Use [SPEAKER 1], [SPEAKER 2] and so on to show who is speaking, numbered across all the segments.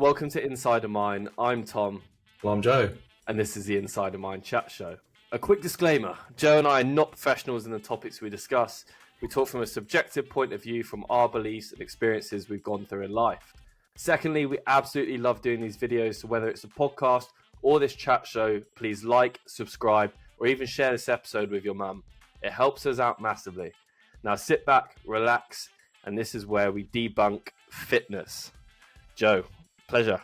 [SPEAKER 1] Welcome to Inside of Mine. I'm Tom.
[SPEAKER 2] Well, I'm Joe.
[SPEAKER 1] And this is the Inside of Mine chat show. A quick disclaimer, Joe and I are not professionals in the topics we discuss. We talk from a subjective point of view from our beliefs and experiences we've gone through in life. Secondly, we absolutely love doing these videos, so whether it's a podcast or this chat show, please like, subscribe, or even share this episode with your mum. It helps us out massively. Now sit back, relax, and this is where we debunk fitness. Joe, pleasure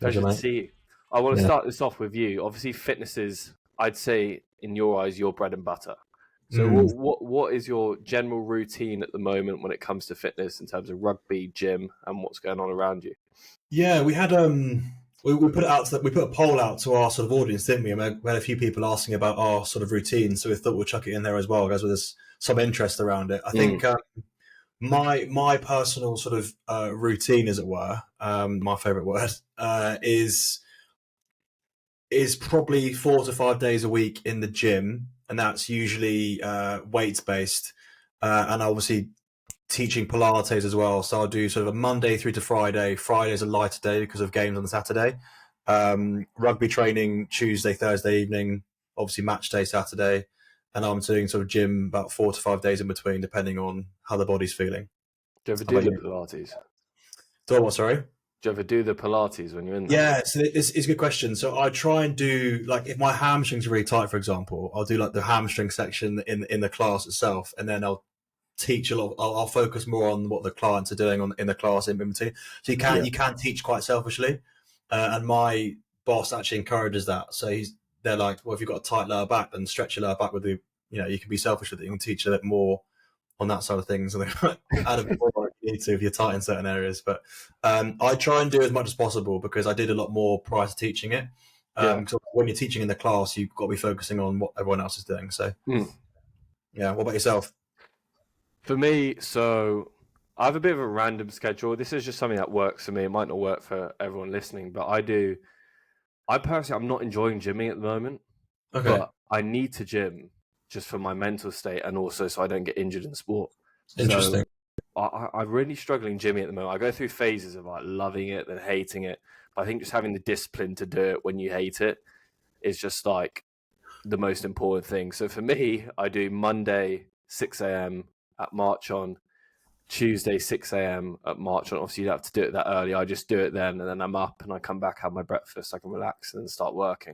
[SPEAKER 1] to see you. I want to start this off with you. Obviously, fitness is, I'd say, in your eyes, your bread and butter. So what is your general routine at the moment when it comes to fitness in terms of rugby, gym, and what's going on around you?
[SPEAKER 2] Yeah, we had we put it out. We put a poll out to our sort of audience, didn't we? And we had a few people asking about our sort of routine, so we thought we'd chuck it in there as well, guys, with there's some interest around it. I think my personal sort of routine, as it were, my favourite word, is probably 4 to 5 days a week in the gym, and that's usually weights based, and obviously teaching Pilates as well. So I'll do sort of a Monday through to Friday. Friday's a lighter day because of games on the Saturday. Rugby training Tuesday, Thursday evening, obviously match day Saturday, and I'm doing sort of gym about 4 to 5 days in between, depending on how the body's feeling.
[SPEAKER 1] Do you ever do the Pilates?
[SPEAKER 2] Do what, sorry?
[SPEAKER 1] Do you ever do the Pilates when you're in there?
[SPEAKER 2] Yeah, so it's a good question. So I try and do, like, if my hamstrings are really tight, for example, I'll do like the hamstring section in the class itself, and then I'll teach a lot. I'll focus more on what the clients are doing in the class in between. So you can teach quite selfishly, and my boss actually encourages that. So they're like, well, if you've got a tight lower back, then stretch your lower back with the, you can be selfish with it. You can teach a bit more on that side of things, and add a bit more if you need to if you're tight in certain areas. But I try and do as much as possible because I did a lot more prior to teaching it. So when you're teaching in the class, you've got to be focusing on what everyone else is doing. So yeah, what about yourself?
[SPEAKER 1] For me, so I have a bit of a random schedule. This is just something that works for me. It might not work for everyone listening, but I personally, I'm not enjoying gymming at the moment. Okay. But I need to gym just for my mental state and also so I don't get injured in sport.
[SPEAKER 2] Interesting.
[SPEAKER 1] So I'm really struggling gymming at the moment. I go through phases of like loving it and hating it. But I think just having the discipline to do it when you hate it is just like the most important thing. So for me, I do Monday, 6 a.m. at March On, Tuesday 6 a.m. at March On. Obviously, you don't have to do it that early. I just do it then, and then I'm up and I come back, have my breakfast, I can relax and then start working.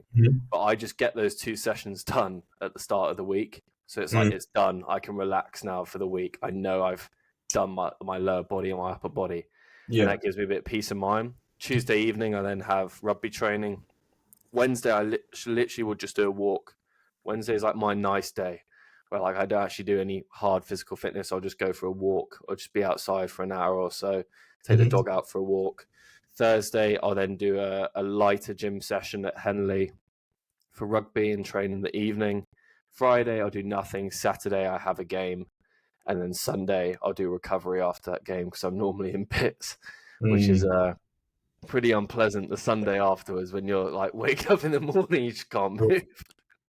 [SPEAKER 1] But I just get those 2 sessions done at the start of the week. So it's like it's done. I can relax now for the week. I know I've done my lower body and my upper body. Yeah. And that gives me a bit of peace of mind. Tuesday evening, I then have rugby training. Wednesday, I literally would just do a walk. Wednesday is like my nice day, where like I don't actually do any hard physical fitness. I'll just go for a walk or just be outside for an hour or so, take the dog out for a walk. Thursday, I'll then do a lighter gym session at Henley for rugby and train in the evening. Friday, I'll do nothing. Saturday, I have a game. And then Sunday, I'll do recovery after that game because I'm normally in pits, which is pretty unpleasant the Sunday afterwards when you're like, wake up in the morning, you just can't move.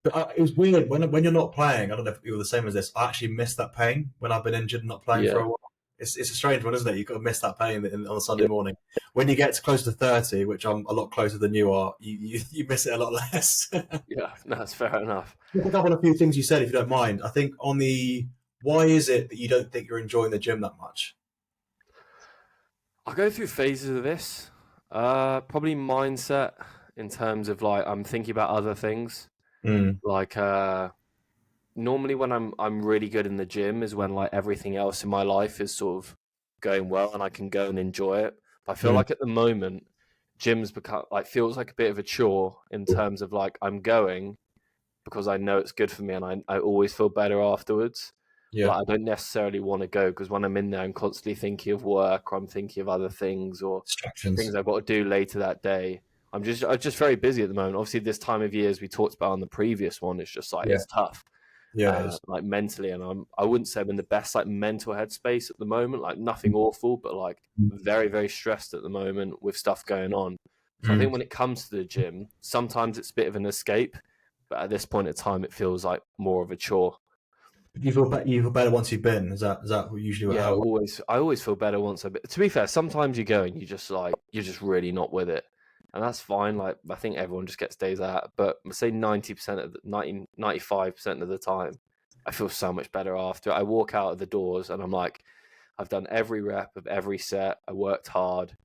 [SPEAKER 2] But it was weird when you're not playing. I don't know if you're the same as this. I actually miss that pain when I've been injured and not playing for a while. It's a strange one, isn't it? You've got to miss that pain on a Sunday morning. When you get close to 30, which I'm a lot closer than you are, you miss it a lot less.
[SPEAKER 1] Yeah, that's fair enough.
[SPEAKER 2] I'll pick up on a few things you said, if you don't mind. I think why is it that you don't think you're enjoying the gym that much?
[SPEAKER 1] I go through phases of this. Probably mindset in terms of like I'm thinking about other things. Like normally when I'm really good in the gym is when like everything else in my life is sort of going well and I can go and enjoy it. But I feel like at the moment gym's become like feels like a bit of a chore in terms of like I'm going because I know it's good for me and I always feel better afterwards. Yeah. Like, I don't necessarily want to go because when I'm in there I'm constantly thinking of work or I'm thinking of other things or things I've got to do later that day. I'm just very busy at the moment. Obviously, this time of year, as we talked about on the previous one, it's just like it's tough. Yeah, like mentally, and I wouldn't say I'm in the best like mental headspace at the moment. Like nothing awful, but like very very stressed at the moment with stuff going on. So I think when it comes to the gym, sometimes it's a bit of an escape, but at this point in time, it feels like more of a chore.
[SPEAKER 2] You feel better once you've been. Is that usually
[SPEAKER 1] Yeah,
[SPEAKER 2] how?
[SPEAKER 1] I always feel better once I've been. To be fair, sometimes you go and you're just really not with it, and that's fine. Like I think everyone just gets days out, but say 90% of the 95% of the time, I feel so much better after. I walk out of the doors and I'm like, I've done every rep of every set. I worked hard.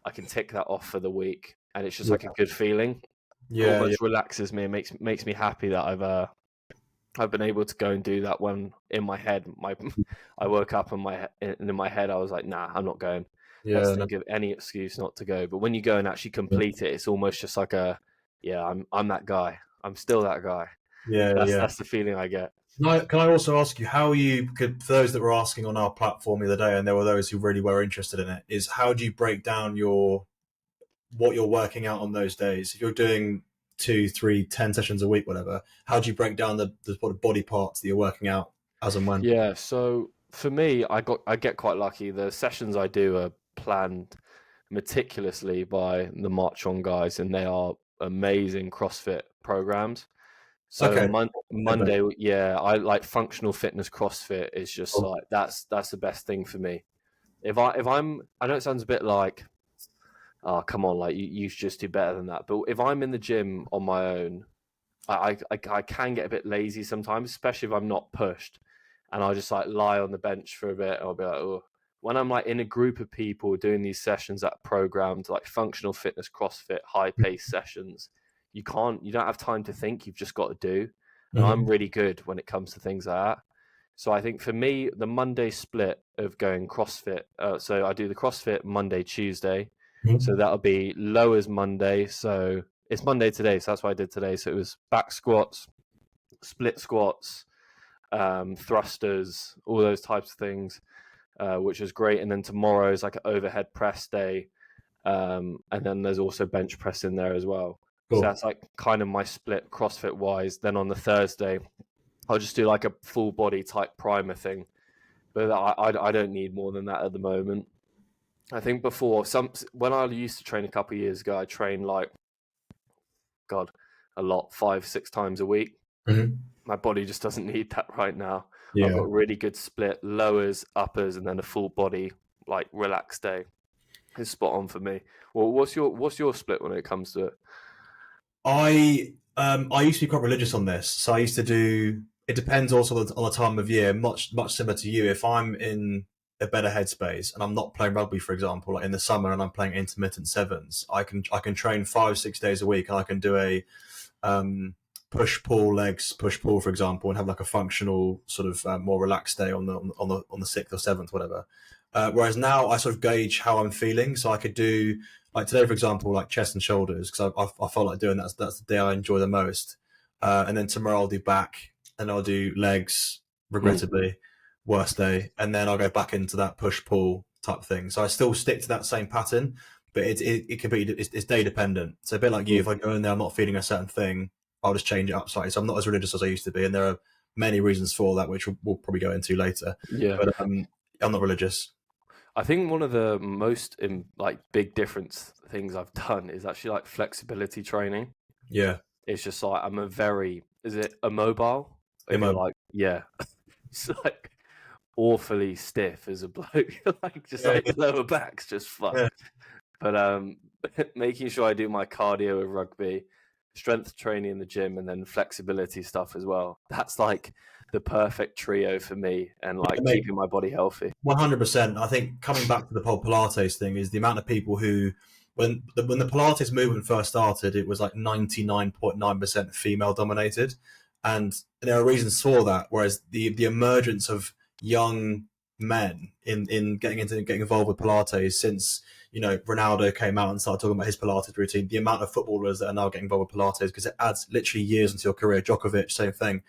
[SPEAKER 1] I can tick that off for the week, and it's just
[SPEAKER 2] Yeah,
[SPEAKER 1] like a good feeling.
[SPEAKER 2] yeah, yeah,
[SPEAKER 1] Almost relaxes me and makes me happy that I've been able to go and do that when in my head, I woke up and in my head I was like, nah, I'm not going. Let's
[SPEAKER 2] yeah, no,
[SPEAKER 1] think of any excuse not to go. But when you go and actually complete it, it's almost just like yeah, I'm that guy. I'm still that guy.
[SPEAKER 2] yeah, yeah.
[SPEAKER 1] That's the feeling I get.
[SPEAKER 2] Can I also ask you how you could, for those that were asking on our platform the other day, and there were those who really were interested in it, is how do you break down what you're working out on those days? If you're doing 2, 3, 10 sessions a week, whatever, how do you break down the sort of body parts that you're working out as and when?
[SPEAKER 1] Yeah. So for me, I get quite lucky. The sessions I do are planned meticulously by the March On guys, and they are amazing CrossFit programs. So
[SPEAKER 2] Okay,
[SPEAKER 1] Monday, yeah, I like functional fitness CrossFit is just
[SPEAKER 2] cool.
[SPEAKER 1] like that's the best thing for me. If I'm, I know it sounds a bit like, oh come on, like you should just do better than that. But if I'm in the gym on my own, I can get a bit lazy sometimes, especially if I'm not pushed, and I'll just like lie on the bench for a bit. I'll be like, oh. When I'm like in a group of people doing these sessions that are programmed like functional fitness, CrossFit, high pace sessions, you don't have time to think. You've just got to do. And I'm
[SPEAKER 2] Mm-hmm.
[SPEAKER 1] really good when it comes to things like that. So I think for me, the Monday split of going CrossFit. So I do the CrossFit Monday, Tuesday. So
[SPEAKER 2] Mm-hmm.
[SPEAKER 1] that'll be lowers Monday. So it's Monday today, so that's what I did today. So it was back squats, split squats, thrusters, all those types of things, which is great. And then tomorrow is like an overhead press day, and then there's also bench press in there as well. So
[SPEAKER 2] Cool.
[SPEAKER 1] that's like kind of my split CrossFit wise. Then on the Thursday, I'll just do like a full body type primer thing, but I don't need more than that at the moment. I think before when I used to train a couple of years ago, I trained like God, a lot, 5, 6 times a week.
[SPEAKER 2] Mm-hmm.
[SPEAKER 1] My body just doesn't need that right now. I've
[SPEAKER 2] Yeah.
[SPEAKER 1] got really good split lowers, uppers, and then a full body like relaxed day. It's spot on for me. Well, what's your split when it comes to it?
[SPEAKER 2] I used to be quite religious on this, so I used to do. It depends also on the time of year. Much similar to you. If I'm in a better headspace and I'm not playing rugby, for example, like in the summer, and I'm playing intermittent sevens, I can train 5, 6 days a week, and I can do a push pull legs push pull, for example, and have like a functional sort of more relaxed day on the sixth or seventh, whatever. Whereas now I sort of gauge how I'm feeling, so I could do like today, for example, like chest and shoulders because I felt like doing that. That's the day I enjoy the most. And then tomorrow I'll do back, and I'll do legs.
[SPEAKER 1] Mm.
[SPEAKER 2] Regrettably, worst day, and then I'll go back into that push pull type thing. So I still stick to that same pattern, but it can be it's day dependent. So a bit like you,
[SPEAKER 1] Mm.
[SPEAKER 2] if I go in there, I'm not feeling a certain thing, I'll just change it up slightly. So I'm not as religious as I used to be, and there are many reasons for that, which we'll probably go into later.
[SPEAKER 1] Yeah,
[SPEAKER 2] But I'm not religious.
[SPEAKER 1] I think one of the most like big difference things I've done is actually like flexibility training.
[SPEAKER 2] Yeah,
[SPEAKER 1] It's just like I'm a very is it immobile? If you're
[SPEAKER 2] immo.
[SPEAKER 1] like yeah, it's like awfully stiff as a bloke. Like just
[SPEAKER 2] Yeah,
[SPEAKER 1] like your lower back's just
[SPEAKER 2] yeah.
[SPEAKER 1] fucked. But making sure I do my cardio with rugby, strength training in the gym, and then flexibility stuff as well. That's like the perfect trio for me, and like
[SPEAKER 2] Mate,
[SPEAKER 1] keeping my body healthy.
[SPEAKER 2] 100%. I think coming back to the whole Pilates thing is the amount of people who, when the Pilates movement first started, it was like 99.9% female dominated, and there are reasons for that. Whereas the emergence of young men in getting involved with Pilates since Ronaldo came out and started talking about his Pilates routine, the amount of footballers that are now getting involved with Pilates because it adds literally years into your career. Djokovic, same thing,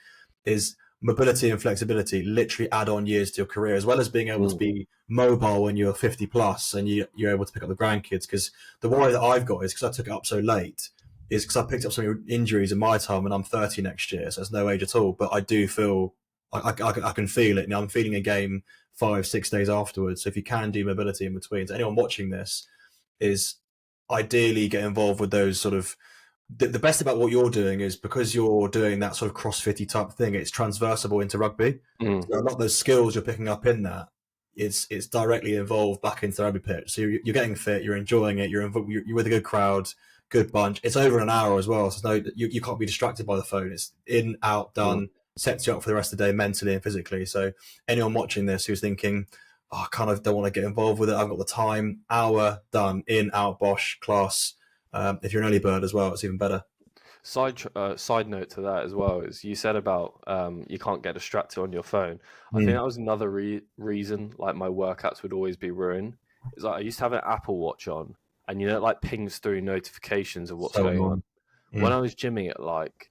[SPEAKER 2] is mobility and flexibility literally add on years to your career, as well as being able to
[SPEAKER 1] Mm.
[SPEAKER 2] be mobile when you're 50 plus and you're able to pick up the grandkids. Because the worry that I've got is because I took it up so late, is because I picked up so many injuries in my time and I'm 30 next year, so it's no age at all. But I do feel, I can feel it. I'm feeling a game 5, 6 days afterwards. So if you can do mobility in between, so anyone watching this is ideally get involved with those sort of the best about what you're doing is because you're doing that sort of CrossFit type thing, it's transversable into rugby. So a lot of those skills you're picking up in that, it's directly involved back into the rugby pitch. So you're getting fit, you're enjoying it, you're with a good crowd, good bunch. It's over an hour as well, so no, you can't be distracted by the phone. It's in, out, done, sets you up for the rest of the day mentally and physically. So anyone watching this who's thinking, oh, I kind of don't want to get involved with it, I've got the time, hour, done, in, out, bosh, class. If you're an early bird as well, it's even better.
[SPEAKER 1] Side note to that as well is you said about you can't get distracted on your phone. I think
[SPEAKER 2] Mm.
[SPEAKER 1] that was another reason like my workouts would always be ruined. It's like I used to have an Apple Watch on, and you know it like pings through notifications of what's
[SPEAKER 2] So
[SPEAKER 1] going
[SPEAKER 2] annoying.
[SPEAKER 1] on. When I was gymming at like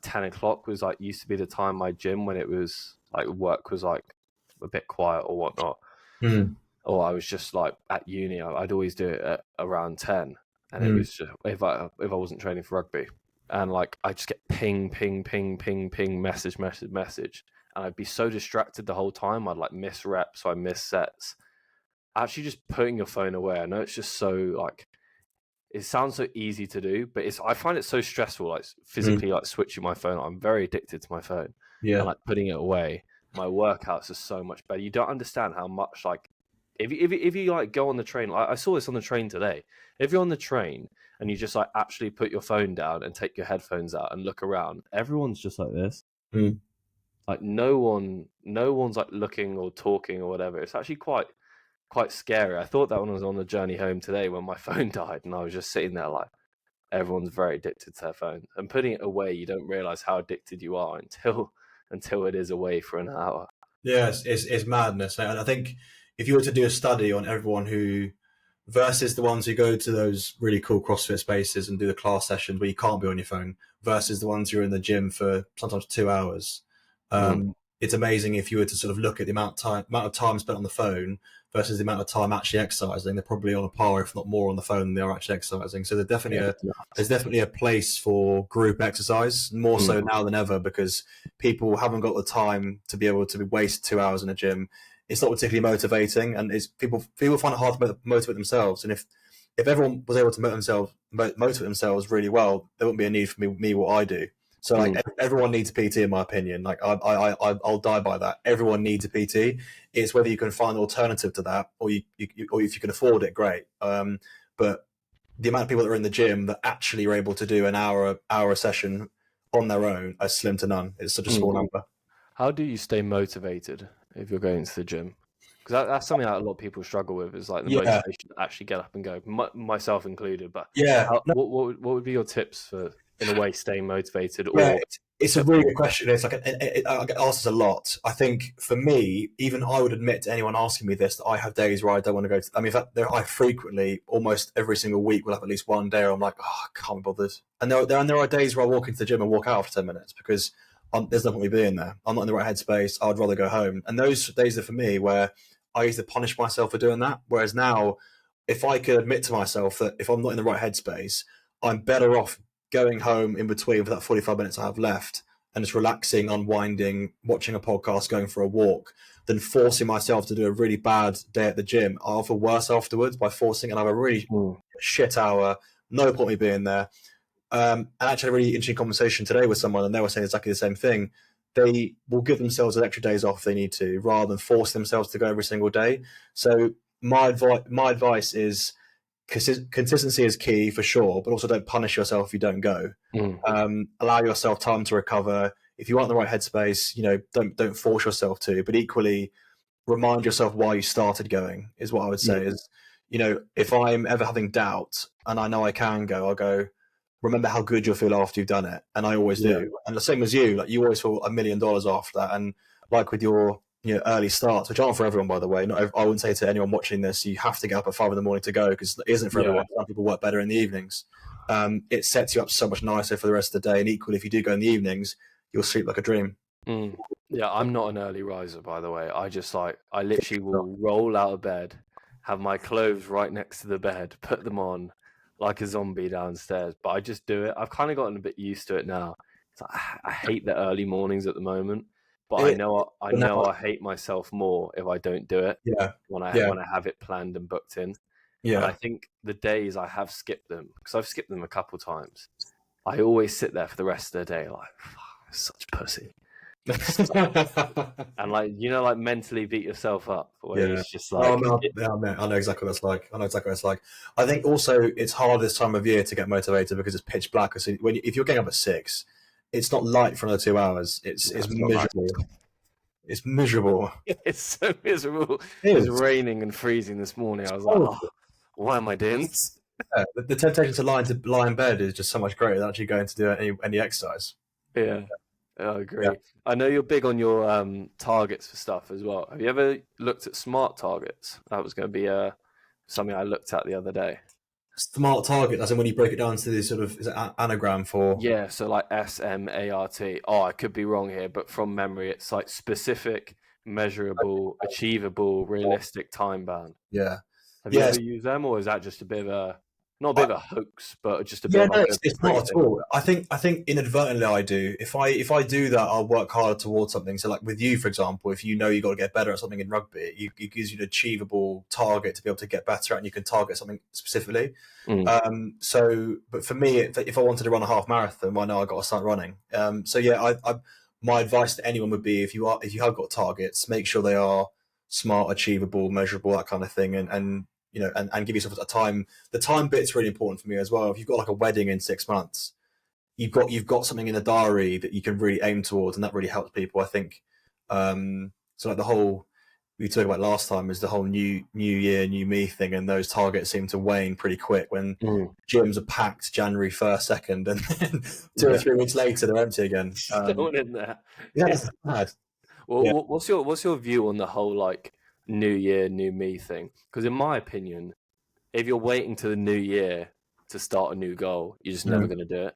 [SPEAKER 1] 10 o'clock was like used to be the time my gym when it was like work was like a bit quiet or whatnot,
[SPEAKER 2] Mm.
[SPEAKER 1] or I was just like at uni. I'd always do it at around 10, and it
[SPEAKER 2] Mm.
[SPEAKER 1] was just if I wasn't training for rugby, and like I just get ping, ping, ping, ping, ping, message, message, message, and I'd be so distracted the whole time. I'd like miss reps, so I miss sets. Actually, just putting your phone away. I know it's just so like it sounds so easy to do, but I find it so stressful. Like
[SPEAKER 2] Mm.
[SPEAKER 1] physically, like switching my phone. I'm very addicted to my phone, and
[SPEAKER 2] Yeah.
[SPEAKER 1] like putting it away. My workouts are so much better. You don't understand how much like if you like go on the train, like I saw this on the train today. If you're on the train and you just like actually put your phone down and take your headphones out and look around, everyone's just like this.
[SPEAKER 2] Mm.
[SPEAKER 1] Like no one's like looking or talking or whatever. It's actually quite scary. I thought that when I was on the journey home today when my phone died and I was just sitting there like everyone's very addicted to their phone. And putting it away, you don't realize how addicted you are until it is away for an hour.
[SPEAKER 2] Yeah, it's madness. And I think if you were to do a study on everyone who versus the ones who go to those really cool CrossFit spaces and do the class sessions where you can't be on your phone versus the ones who are in the gym for sometimes 2 hours,
[SPEAKER 1] Mm.
[SPEAKER 2] it's amazing if you were to sort of look at the amount of time spent on the phone versus the amount of time actually exercising. They're probably on a par, if not more, on the phone than they are actually exercising. So
[SPEAKER 1] Yeah,
[SPEAKER 2] there's definitely a place for group exercise, more
[SPEAKER 1] Mm.
[SPEAKER 2] so now than ever, because people haven't got the time to be able to waste 2 hours in a gym. It's not particularly motivating, and people find it hard to motivate themselves. And if everyone was able to motivate themselves really well, there wouldn't be a need for me what I do. So like
[SPEAKER 1] Mm.
[SPEAKER 2] everyone needs a PT, in my opinion. Like I'll die by that. Everyone needs a PT. It's whether you can find an alternative to that, or or if you can afford it, great. But the amount of people that are in the gym that actually are able to do an hour session on their own are slim to none. It's such a small
[SPEAKER 1] Mm.
[SPEAKER 2] number.
[SPEAKER 1] How do you stay motivated if you're going to the gym? Because that's something that a lot of people struggle with is like the
[SPEAKER 2] Yeah,
[SPEAKER 1] motivation to actually get up and go, myself included. But
[SPEAKER 2] yeah.
[SPEAKER 1] what would be your tips for, in a way, staying motivated
[SPEAKER 2] Yeah,
[SPEAKER 1] or
[SPEAKER 2] it's a really good question. It's like I get asked this a lot. I think for me, even I would admit to anyone asking me this that I have days where I don't want to go to. I mean, in fact, I frequently, almost every single week, will have at least one day where I'm like, oh, I can't be bothered. And there are days where I walk into the gym and walk out after 10 minutes because there's no point me being there. I'm not in the right headspace. I'd rather go home. And those days are for me where I used to punish myself for doing that. Whereas now, if I could admit to myself that if I'm not in the right headspace, I'm better off going home in between for that 45 minutes I have left and just relaxing, unwinding, watching a podcast, going for a walk, than forcing myself to do a really bad day at the gym. I'll feel worse afterwards by forcing and have a really
[SPEAKER 1] Mm.
[SPEAKER 2] shit hour, no point me being there. And actually, a really interesting conversation today with someone, and they were saying exactly the same thing. They will give themselves extra days off if they need to, rather than force themselves to go every single day. So my advice is consistency is key for sure, but also don't punish yourself if you don't go.
[SPEAKER 1] Mm.
[SPEAKER 2] Allow yourself time to recover. If you aren't in the right headspace, don't force yourself to. But equally, remind yourself why you started going. Is what I would say.
[SPEAKER 1] Mm.
[SPEAKER 2] Is if I'm ever having doubt and I know I can go, I'll go. Remember how good you'll feel after you've done it, and I always
[SPEAKER 1] Yeah.
[SPEAKER 2] do. And the same as you, like you always feel $1,000,000 after that. And like with your early starts, which aren't for everyone, by the way. I wouldn't say to anyone watching this, you have to get up at 5 a.m. to go, because it isn't for
[SPEAKER 1] Yeah.
[SPEAKER 2] everyone. Some people work better in the evenings. It sets you up so much nicer for the rest of the day. And equally, if you do go in the evenings, you'll sleep like a dream.
[SPEAKER 1] Mm. Yeah, I'm not an early riser, by the way. I literally will roll out of bed, have my clothes right next to the bed, put them on like a zombie downstairs. But I just do it. I've kind of gotten a bit used to it now. It's like, I hate the early mornings at the moment, but I
[SPEAKER 2] It,
[SPEAKER 1] know I
[SPEAKER 2] now,
[SPEAKER 1] know I hate myself more if I don't do it
[SPEAKER 2] yeah,
[SPEAKER 1] when I
[SPEAKER 2] yeah,
[SPEAKER 1] when I have it planned and booked in. And I
[SPEAKER 2] Yeah.
[SPEAKER 1] think the days I have skipped them, because I've skipped them a couple times, I always sit there for the rest of the day like, such pussy. And like, like mentally beat yourself up where
[SPEAKER 2] Yeah.
[SPEAKER 1] it's just
[SPEAKER 2] Oh,
[SPEAKER 1] like,
[SPEAKER 2] no, yeah, man, I know exactly what it's like. I know exactly what it's like. I think also it's hard this time of year to get motivated because it's pitch black. So if you're getting up at 6, it's not light for another 2 hours. It's
[SPEAKER 1] that's not nice.
[SPEAKER 2] miserable. It's miserable.
[SPEAKER 1] It's so miserable.
[SPEAKER 2] It
[SPEAKER 1] It was
[SPEAKER 2] is.
[SPEAKER 1] raining and freezing this morning.
[SPEAKER 2] It's
[SPEAKER 1] I was like, oh,
[SPEAKER 2] horrible.
[SPEAKER 1] why am I doing this?
[SPEAKER 2] Yeah, the temptation to lie in bed is just so much greater than actually going to do any exercise.
[SPEAKER 1] Yeah, I
[SPEAKER 2] Yeah.
[SPEAKER 1] agree. I know you're big on your targets for stuff as well. Have you ever looked at smart targets? That was going to be something I looked at the other day.
[SPEAKER 2] Smart target, as in when you break it down to this sort of is it anagram for.
[SPEAKER 1] Yeah, so like SMART. Oh, I could be wrong here, but from memory, it's like specific, measurable, achievable, realistic time bound.
[SPEAKER 2] Yeah.
[SPEAKER 1] Have you
[SPEAKER 2] Yes.
[SPEAKER 1] ever used them, or is that just a bit of a not a bit of a hoax, but just a bit
[SPEAKER 2] Yeah,
[SPEAKER 1] of
[SPEAKER 2] no,
[SPEAKER 1] like a
[SPEAKER 2] it's
[SPEAKER 1] pretty
[SPEAKER 2] not at
[SPEAKER 1] thing?
[SPEAKER 2] all. I think inadvertently I do. If I do that, I'll work harder towards something. So like with you, for example, if you know you got to get better at something in rugby, it gives you an achievable target to be able to get better at, and you can target something specifically. But for me, if I wanted to run a half marathon, well, I know I got to start running. So yeah, my advice to anyone would be if you have got targets, make sure they are smart, achievable, measurable, that kind of thing, and and give yourself a time. The time bit's really important for me as well. If you've got like a wedding in 6 months, you've got something in the diary that you can really aim towards, and that really helps people. I think. So like the whole we talked about last time is the whole new year, new me thing, and those targets seem to wane pretty quick when gyms are packed January 1st, 2nd, and then 2 or 3 weeks later they're empty again.
[SPEAKER 1] Still in there.
[SPEAKER 2] Yeah, that's bad.
[SPEAKER 1] Well,
[SPEAKER 2] Yeah.
[SPEAKER 1] what's your view on the whole like new year, new me thing? Because in my opinion, if you're waiting to the new year to start a new goal, you're just never going to do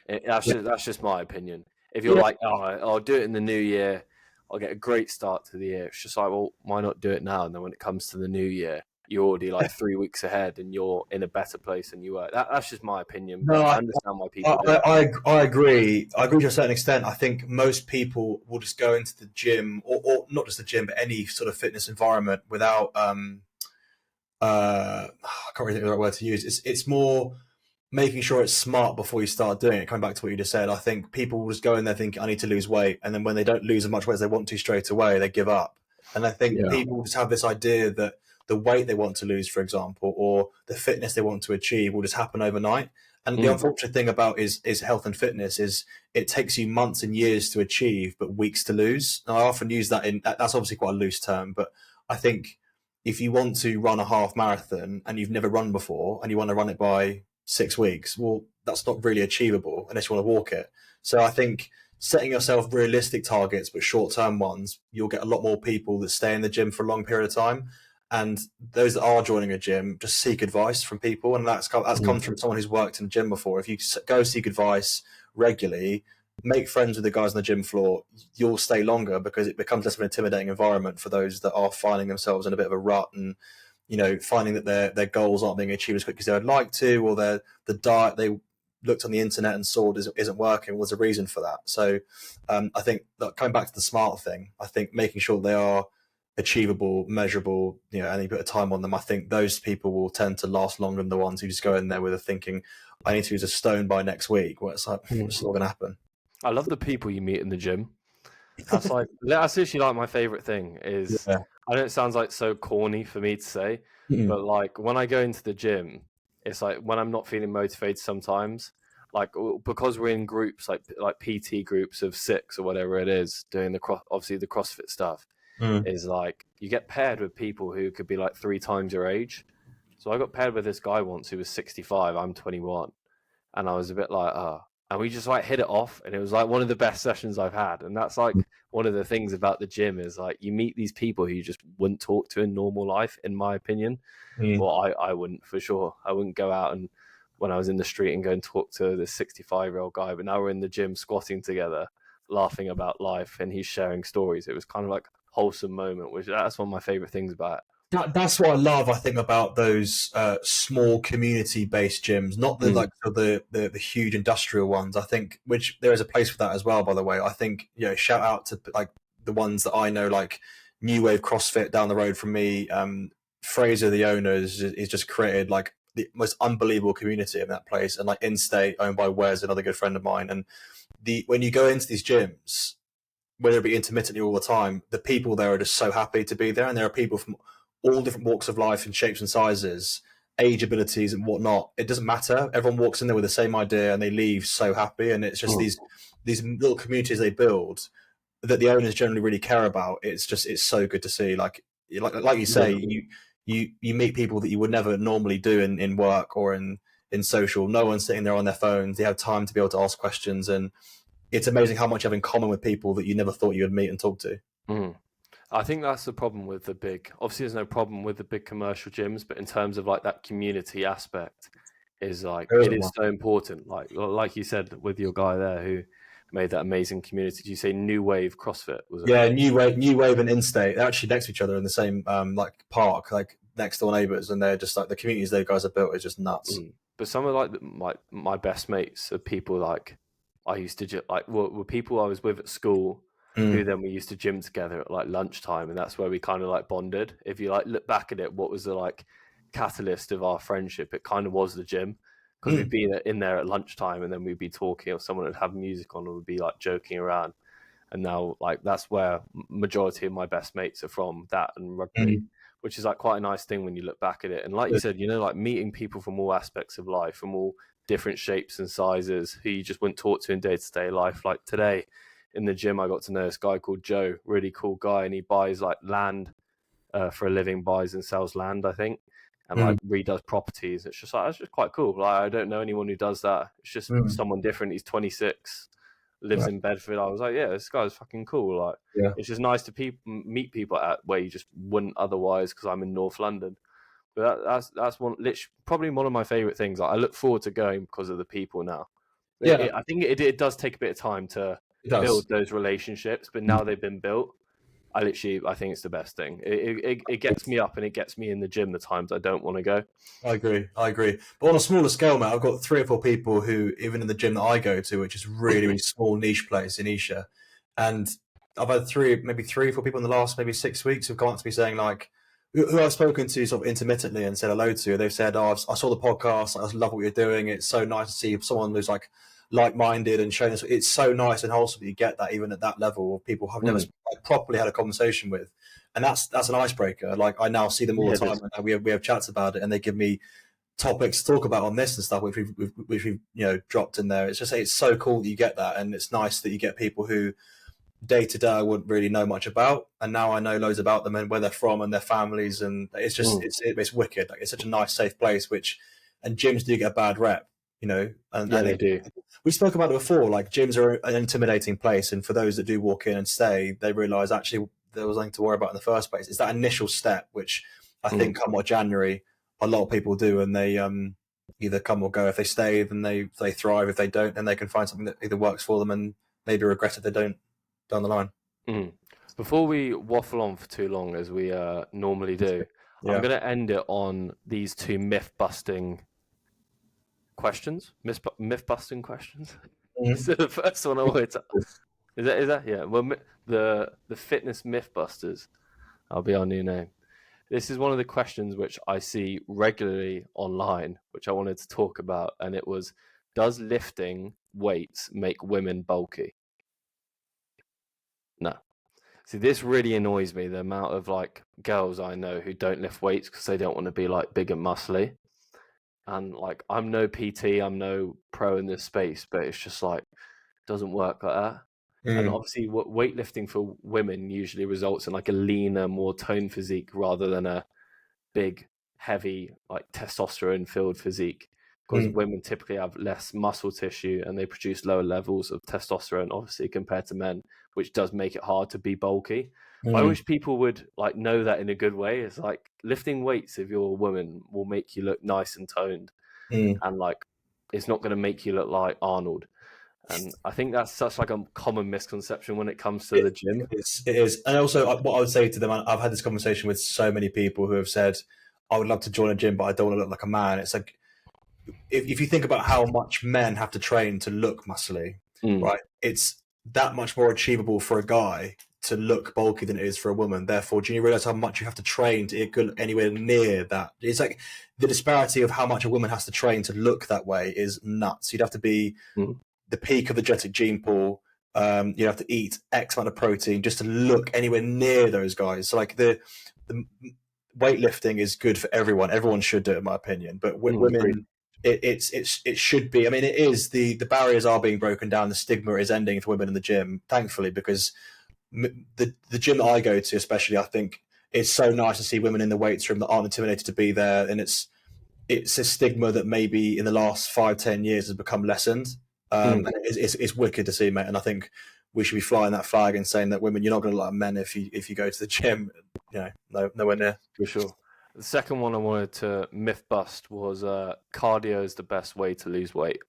[SPEAKER 1] it. That's just my opinion. If you're
[SPEAKER 2] Yeah.
[SPEAKER 1] like, oh, I'll do it in the new year, I'll get a great start to the year. It's just like, well, why not do it now? And then when it comes to the new year, you're already like 3 weeks ahead, and you're in a better place than you were. That's just my opinion, but
[SPEAKER 2] No,
[SPEAKER 1] I understand why people do it.
[SPEAKER 2] I agree. I agree to a certain extent. I think most people will just go into the gym, or not just the gym, but any sort of fitness environment without. I can't really think of the right word to use. It's more making sure it's smart before you start doing it. Coming back to what you just said, I think people will just go in there thinking I need to lose weight, and then when they don't lose as much weight as they want to straight away, they give up. And I think people just have this idea that the weight they want to lose, for example, or the fitness they want to achieve will just happen overnight. And the unfortunate thing about is health and fitness is it takes you months and years to achieve, but weeks to lose. And I often use that that's obviously quite a loose term, but I think if you want to run a half marathon and you've never run before and you want to run it by 6 weeks, well, that's not really achievable unless you want to walk it. So I think setting yourself realistic targets, but short-term ones, you'll get a lot more people that stay in the gym for a long period of time. And those that are joining a gym, just seek advice from people. And that's comes from someone who's worked in the gym before. If you go seek advice regularly, make friends with the guys on the gym floor, you'll stay longer because it becomes less of an intimidating environment for those that are finding themselves in a bit of a rut and, finding that their goals aren't being achieved as quick as they would like to, or the diet they looked on the internet and saw isn't working. Well, there's a reason for that. So I think that coming back to the smart thing, I think making sure they are achievable, measurable, and you put a time on them, I think those people will tend to last longer than the ones who just go in there with a thinking, I need to lose a stone by next week. Well, it's like, it's not going to happen.
[SPEAKER 1] I love the people you meet in the gym. That's literally like my favorite thing is, I know it sounds like so corny for me to say, but like when I go into the gym, it's like when I'm not feeling motivated sometimes, like because we're in groups, like PT groups of 6 or whatever it is, doing obviously the CrossFit stuff, is like you get paired with people who could be like 3 times your age. So I got paired with this guy once who was 65, I'm 21, and I was a bit like, and we just like hit it off, and it was like one of the best sessions I've had. And that's like one of the things about the gym is like you meet these people who you just wouldn't talk to in normal life, in my opinion. Well, I wouldn't, for sure. I wouldn't go out and when I was in the street and go and talk to this 65-year-old guy, but now we're in the gym squatting together, laughing about life, and he's sharing stories. It was kind of like a wholesome moment, which that's one of my favorite things about it.
[SPEAKER 2] That's what I love, I think, about those small community-based gyms, not the huge industrial ones. I think, which there is a place for that as well, by the way. I think, shout out to like the ones that I know, like New Wave CrossFit down the road from me, Fraser, the owner, is just created like the most unbelievable community in that place, and like in-state, owned by Wes, another good friend of mine. And when you go into these gyms, whether it be intermittently all the time, the people there are just so happy to be there, and there are people from all different walks of life and shapes and sizes, age, abilities, and whatnot. It doesn't matter. Everyone walks in there with the same idea, and they leave so happy. And it's just these little communities they build that the owners generally really care about. It's so good to see. Like you say, you meet people that you would never normally do in work or in social. No one's sitting there on their phones. They have time to be able to ask questions, and it's amazing how much you have in common with people that you never thought you would meet and talk to.
[SPEAKER 1] I think that's the problem with the big. Obviously, there's no problem with the big commercial gyms, but in terms of like that community aspect, is like it is so important. Like you said with your guy there who made that amazing community. Did you say New Wave CrossFit? Was it?
[SPEAKER 2] Yeah, New Wave and In-State. They're actually next to each other in the same like park, like next door neighbours, and they're just like the communities those guys have built is just nuts.
[SPEAKER 1] But some of like my best mates are people like I used to were people I was with at school who then we used to gym together at like lunchtime, and that's where we kind of like bonded. If you like look back at it, what was the like catalyst of our friendship? It kind of was the gym, because we'd be in there at lunchtime, and then we'd be talking, or someone would have music on, and we'd be like joking around. And now like that's where majority of my best mates are from, that and rugby, which is like quite a nice thing when you look back at it. And like you said, you know, like meeting people from all aspects of life, from all different shapes and sizes, who you just wouldn't talk to in day-to-day life. Like today in the gym, I got to know this guy called Joe, really cool guy, and he buys like land for a living, buys and sells land, I think, and like redoes properties. It's just like, that's just quite cool. Like I don't know anyone who does that. It's just someone different. He's 26, lives in Bedford. I was like, yeah, this guy's fucking cool. Like it's just nice to meet people at where you just wouldn't otherwise, because I'm in North London. But that's probably one of my favorite things. Like, I look forward to going because of the people now. I think it does take a bit of time to build those relationships, but now they've been built, I think it's the best thing. It gets me up, and it gets me in the gym the times I don't want to go.
[SPEAKER 2] I agree. But on a smaller scale, mate, I've got 3 or 4 people who, even in the gym that I go to, which is really, really small niche place in Isha, and I've had 3 or 4 people in the last maybe 6 weeks who've gone up to me saying, like, who I've spoken to sort of intermittently and said hello to. They've said, "Oh, I saw the podcast. I love what you're doing. It's so nice to see someone who's like like-minded and showing us." It's so nice and wholesome that you get that even at that level of people I've never properly had a conversation with, and that's an icebreaker. Like, I now see them all the time, and we have chats about it, and they give me topics to talk about on this and stuff, which we've dropped in there. It's so cool that you get that, and it's nice that you get people who day to day I wouldn't really know much about, and now I know loads about them and where they're from and their families, and it's just it's wicked. Like, it's such a nice, safe place. And gyms do get a bad rep, and
[SPEAKER 1] they do.
[SPEAKER 2] We spoke about it before. Like, gyms are an intimidating place, and for those that do walk in and stay, they realise actually there was nothing to worry about in the first place. It's that initial step, which I think come January, a lot of people do, and they either come or go. If they stay, then they thrive. If they don't, then they can find something that either works for them and maybe regret if they don't down the line.
[SPEAKER 1] Before we waffle on for too long, as we normally do, I'm going to end it on these 2 myth-busting questions. Myth-busting questions. So the first one I wanted to... Is that? Yeah. Well, the fitness myth-busters, I'll be our new name. This is one of the questions which I see regularly online, which I wanted to talk about, and it was, does lifting weights make women bulky? No. See, this really annoys me, the amount of like girls I know who don't lift weights because they don't want to be like big and muscly. And like, I'm no PT, I'm no pro in this space, but it's just like, doesn't work like that. And obviously weightlifting for women usually results in like a leaner, more toned physique rather than a big, heavy, like testosterone filled physique. Because women typically have less muscle tissue and they produce lower levels of testosterone, obviously, compared to men, which does make it hard to be bulky. I wish people would like know that in a good way. It's like, lifting weights, if you're a woman, will make you look nice and toned, and like, it's not going to make you look like Arnold. And I think that's such like a common misconception when it comes to the gym.
[SPEAKER 2] It is. And also, what I would say to them, I've had this conversation with so many people who have said, I would love to join a gym, but I don't want to look like a man. It's like, if you think about how much men have to train to look muscly, right? It's that much more achievable for a guy to look bulky than it is for a woman. Therefore, do you realize how much you have to train to get anywhere near that? It's like the disparity of how much a woman has to train to look that way is nuts. You'd have to be the peak of the genetic gene pool. You have to eat X amount of protein just to look anywhere near those guys. So like the weightlifting is good for everyone. Everyone should do it, in my opinion. But women, it should be. I mean, it is the barriers are being broken down. The stigma is ending for women in the gym, thankfully, because the gym that I go to, especially, I think it's so nice to see women in the weights room that aren't intimidated to be there, and it's a stigma that maybe in the last 5-10 years has become lessened. And it's wicked to see, mate. And I think we should be flying that flag and saying that women, you're not going to like men if you go to the gym. Nowhere near.
[SPEAKER 1] For sure. The second one I wanted to myth bust was cardio is the best way to lose weight.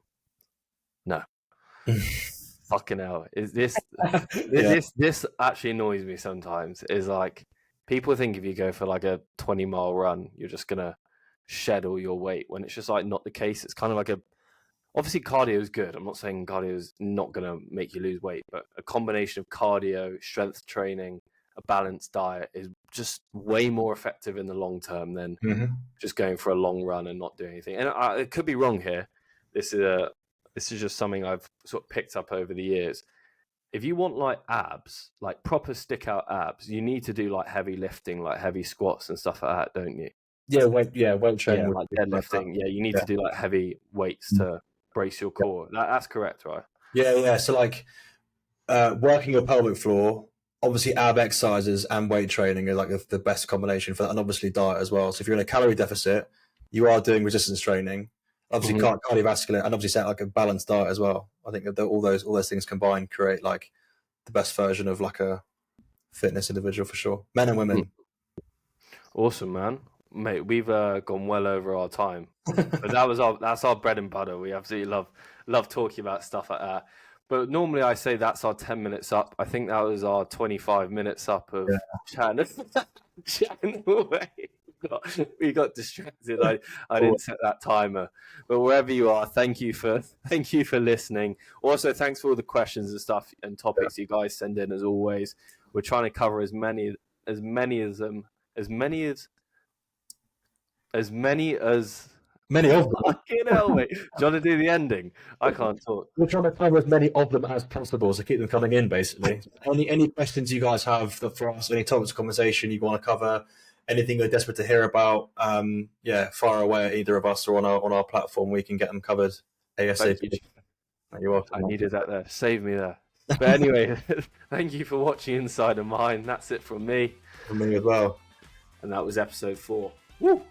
[SPEAKER 1] No. Fucking hell. Is this this actually annoys me sometimes. Is like people think if you go for like a 20-mile run, you're just gonna shed all your weight, when it's just like not the case. It's kind of like obviously cardio is good. I'm not saying cardio is not gonna make you lose weight, but a combination of cardio, strength training, a balanced diet is just way more effective in the long term than just going for a long run and not doing anything. And it could be wrong here. This is just something I've sort of picked up over the years. If you want like abs, like proper stick out abs, you need to do like heavy lifting, like heavy squats and stuff like that, don't you?
[SPEAKER 2] Weight training,
[SPEAKER 1] like deadlifting. Yeah, you need to do like heavy weights to brace your core. That's correct, right?
[SPEAKER 2] Yeah. So like working your pelvic floor, obviously ab exercises and weight training are like the best combination for that, and obviously diet as well. So if you're in a calorie deficit, you are doing resistance training. Obviously, cardiovascular, and obviously set like a balanced diet as well. I think that all those things combined create like the best version of like a fitness individual for sure, men and women.
[SPEAKER 1] Awesome, man, mate. We've gone well over our time, but that's our bread and butter. We absolutely love talking about stuff like that. But normally I say that's our 10 minutes up. I think that was our 25 minutes up of chatting away. We got distracted. I didn't set that timer. But wherever you are, thank you for listening. Also, thanks for all the questions and stuff and topics you guys send in as always. We're trying to cover as many of them. Fucking hell, mate. Do you want to do the ending? I can't talk.
[SPEAKER 2] We're trying to cover as many of them as possible, so keep them coming in, basically. Any questions you guys have for us, any topics of conversation you want to cover, anything you're desperate to hear about, fire away at either of us or on our platform. We can get them covered ASAP. You're welcome.
[SPEAKER 1] I needed that there. Save me there. But anyway, thank you for watching Inside of Mine. That's it from me.
[SPEAKER 2] From me as well.
[SPEAKER 1] And that was episode 4. Woo!